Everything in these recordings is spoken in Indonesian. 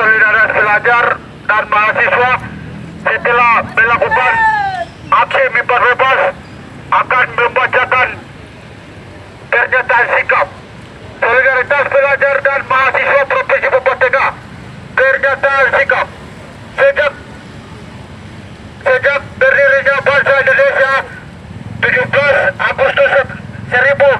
solidaritas pelajar dan mahasiswa setelah melakukan aksi mimbar bebas akan membacakan pernyataan sikap solidaritas pelajar dan mahasiswa Provinsi Papua. Pernyataan sikap sejak berdirinya bangsa Indonesia 17 Agustus 1945,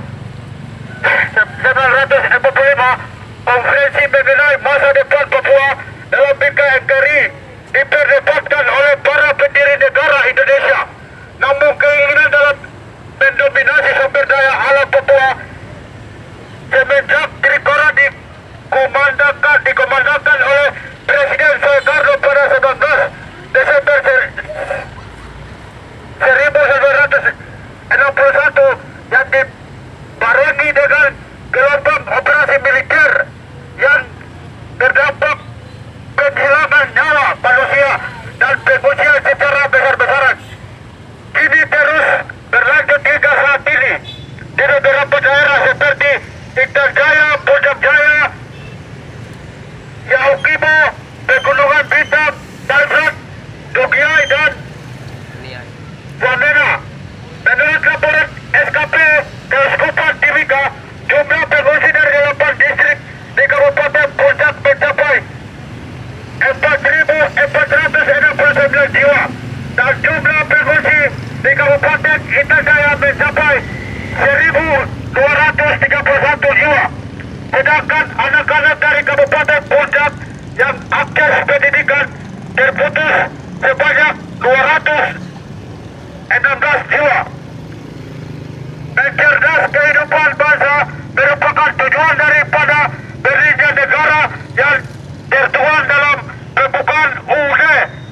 konferensi mengenai masa depan Papua dalam bingkai NKRI diperdebatkan oleh para pendiri negara Indonesia. Namun keinginan dalam mendominasi sumber daya alam Papua semenjak Trikora dikomandangkan oleh Presiden Soekarno pada 19 Desember 1961 yang dibarengi dengan gelombang operasi militer yang berdampak kehilangan nyawa manusia dan pengungsian secara besar-besaran. Kini terus berlanjut hingga saat ini di beberapa daerah seperti Intan Jaya, Puncak Jaya, Yaukimo, Pegunungan Bintang, Dalsat, Dugiai dan Wamena. Menurut laporan SKP Keuskupan Timika, jumlah pengungsi dari 8 distrik di Kabupaten Puncak mencapai 4.469 jiwa dan jumlah pengungsi di Kabupaten Intan Jaya mencapai 1.231 jiwa. Sedangkan anak-anak dari Kabupaten Puncak yang akses pendidikan terputus sebanyak 216 jiwa. Mencerdas kehidupan bangsa merupakan tujuan daripada berdirinya negara yang tertuang dalam pembukaan UUD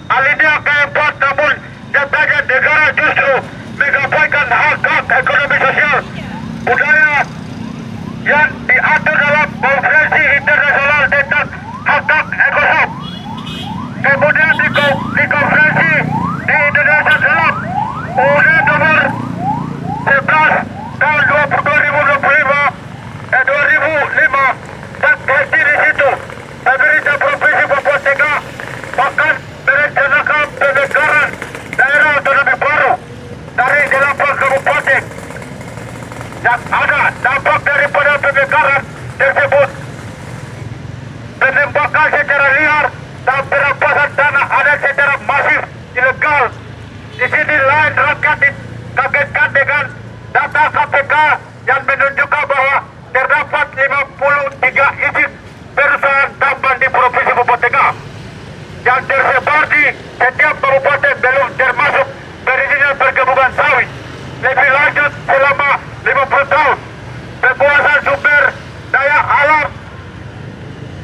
alinea keempat. Namun nyatanya negara justru mengabaikan hak-hak ekonomi sosial budaya yang diatur dalam konferensi internasional tentang hak-hak ekonomi. Kemudian di konferensi di Indonesia dalam UUD nomor 11 tahun 2005 dan berhenti di situ. Pemerintah Provinsi Papua Tengah bahkan merencanakan pemekaran daerah otonomi baru dari 8 kabupaten. Yang ada dampak daripada pemekaran tersebut penembakan secara liar dan perampasan tanah adat secara masif ilegal. Di sini lain rakyat dikagetkan dengan data KPK yang menunjukkan bahwa terdapat 53 izin perusahaan tambang di Provinsi Papua Tengah yang tersebar di setiap kabupaten belum termasuk perizinan perkebunan sawit. Lebih lanjut, selama 50 tahun penguasaan sumber daya alam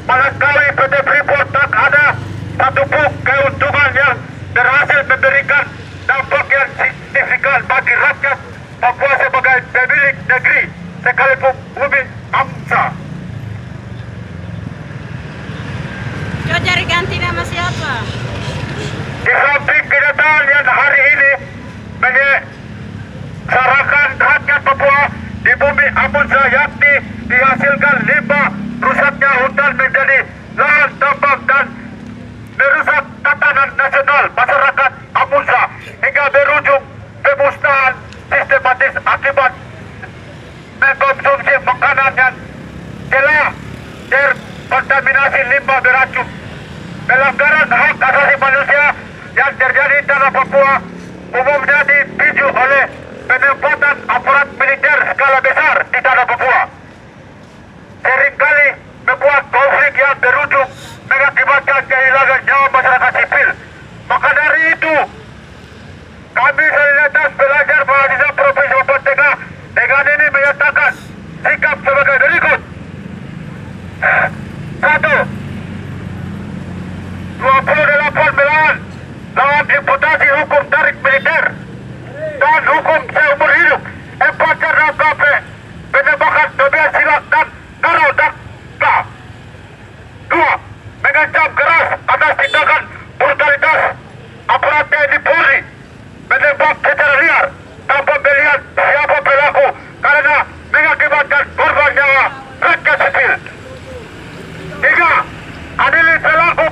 Palangkawi PT Freeport tak ada satupun keuntungan yang berhasil memberikan dampak yang signifikan bagi rakyat Papua sebagai pemilik negeri sekalipun bumi AMSA. Coba cari ganti nama siapa? Di samping kenyataan yang hari ini menyesarankan rakyat Papua di bumi AMSA, yakni dihasilkan limbah, rusaknya hutan menjadi lahan tambang dan merusak tatanan nasional masyarakat AMSA hingga berujung pemusnahan sistematis akibat mengkonsumsi makanan yang telah terkontaminasi limbah beracun. Pelanggaran hak asasi manusia yang terjadi di tanah Papua umumnya dipicu oleh penempatan aparat militer skala besar di tanah Papua. Seringkali membuat konflik yang berujung mengakibatkan kehilangan nyawa masyarakat sipil. Maka dari itu, kami solidaritas pelajar mahasiswa Provinsi Papua Tengah dengan ini menyatakan sikap sebagai berikut. 1. 28 melawan lawan imputasi hukum tarik militer dan hukum seumur hidup. 4. Karena KP penembakan Tobias Silak dan Naro Dakta. 2. Mengancam keras atas tindakan brutalitas aparat TNI Polri menembak secara liar tanpa melihat siapa pelaku karena mengakibatkan korban nyawa rakyat sipil. 3. Adili pelaku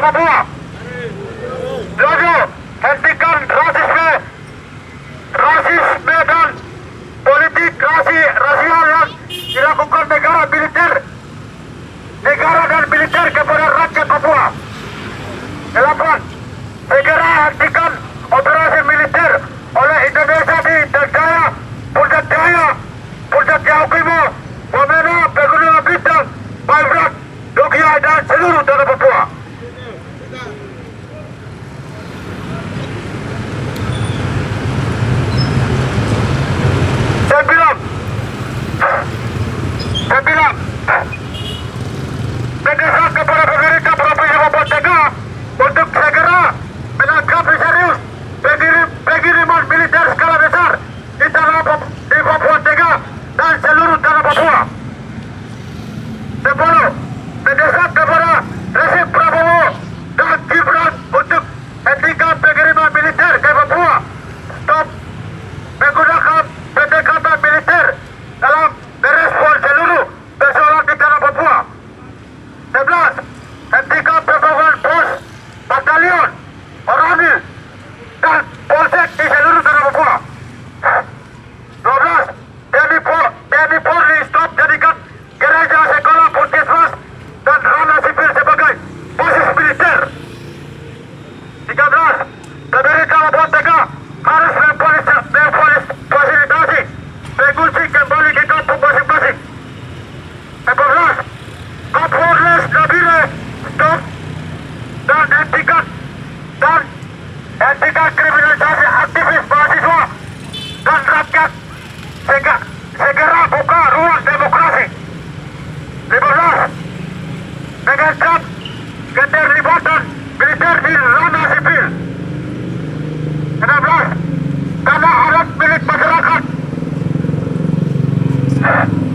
Papua. Tujuh, hentikan rasisme dan politik rasial yang dilakukan negara dan militer kepada rakyat Papua. 8. Segera hentikan operasi militer oleh Indonesia di Jaya, Puncak Yaukimo, Wamena, Pegunungan Bintang, Baibrat, Dogia dan seluruh tanah Papua. Saya bilang, mendesak kepada pemerintah Provinsi Papua Tengah untuk segera menanggapi serius pengiriman militer skala besar di Papua Tengah dan seluruh tanah Papua. 10. Mendesak kepada rezim Prabowo dan Gibran untuk hentikan pengiriman militer ke Papua. Stop menggunakan pendekatan militer dalam merespon seluruh persoalan di tanah Papua. 11. Hentikan pembangunan pos, batalion, Orangil dan polsek di seluruh tanah Papua. 12. TNI Polri stop jadikan gereja, sekolah, puskesmas dan ranah sipil sebagai basis militer. 13. Pemerintah Papua Tengah harus memfasilitasi mengungsi kembali ke kampung masing-masing. 14. Kapolres Nabire stop dan hentikan kriminalisasi aktivis mahasiswa dan rakyat, segera buka ruang demokrasi. 15. Mengancam keterlibatan militer di ranah sipil. 16. Tanah adat milik masyarakat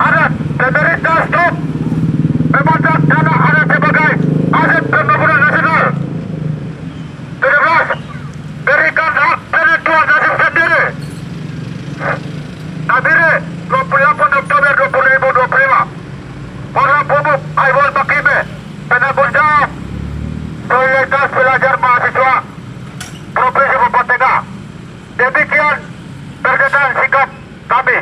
adat, pemerintah stop memandang tanah adat sebagai aset pembangunan nasional. 17. Berikan hak penentuan nasib sendiri. Nabire 28 Oktober 2025. Para Pupuk Aiwal Makime, penanggung jawab Solidaritas Pelajar Mahasiswa Provinsi Papua Tengah. Demikian pernyataan sikap kami.